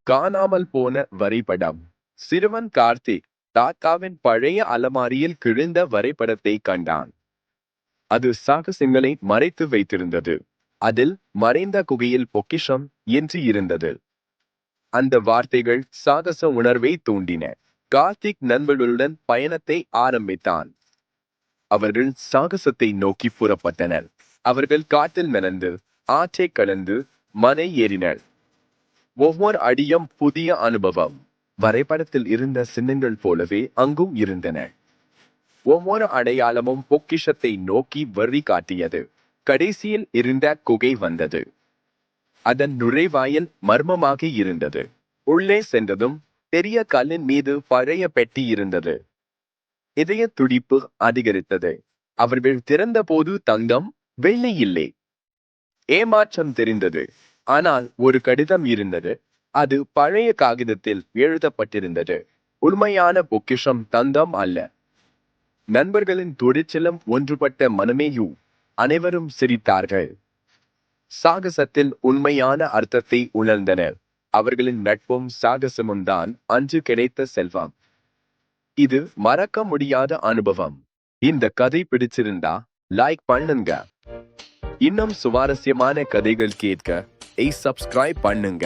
காணாமல் போன வரைபடம். சிறுவன் கார்த்திக் தாத்தாவின் பழைய அலமாரியில் கிழிந்த வரைபடத்தை கண்டான். அது சாகசங்களை மறைத்து வைத்திருந்தது. அதில் மறைந்த குகையில் பொக்கிஷம் என்று இருந்தது. அந்த வார்த்தைகள் சாகச உணர்வை தூண்டின. கார்த்திக் நண்பர்களுடன் பயணத்தை ஆரம்பித்தான். அவர்கள் சாகசத்தை நோக்கி புறப்பட்டனர். அவர்கள் காட்டில் நடந்து, ஆற்றை கடந்து, மலை ஏறினர். ஒவ்வொரு அடியும் புதிய அனுபவம். வரைபடத்தில் இருந்த சின்னங்கள் போலவே அங்கும் இருந்தன. ஒவ்வொரு அடையாளமும் பொக்கிஷத்தை நோக்கி வழி காட்டியது. கடைசியில் இருந்த குகை வந்தது. அதன் நுழைவாயில் மர்மமாக இருந்தது. உள்ளே சென்றதும் பெரிய கல்லின் மீது பழைய பெட்டி இருந்தது. இதய துடிப்பு அதிகரித்தது. அவர்கள் திறந்தபோது தங்கம், வெள்ளி இல்லை. ஏமாற்றம் தெரிந்தது. ஆனால் ஒரு கடிதம் இருந்தது. அது பழைய காகிதத்தில் எழுதப்பட்டிருந்தது. உண்மையான பொக்கிஷம் தங்கம் அல்ல. நண்பர்களின் துடிச்சலம் ஒன்றுபட்ட மனமேயு. அனைவரும் சிரித்தார்கள். சாகசத்தில் உண்மையான அர்த்தத்தை உணர்ந்தனர். அவர்களின் நட்பும் சாகசமும் தான் அன்று கிடைத்த செல்வம். இது மறக்க முடியாத அனுபவம். இந்த கதை பிடிச்சிருந்தா லைக் பண்ணுங்க. இன்னும் சுவாரஸ்யமான கதைகள் கேட்க சப்ஸ்கிரைப் பண்ணுங்க.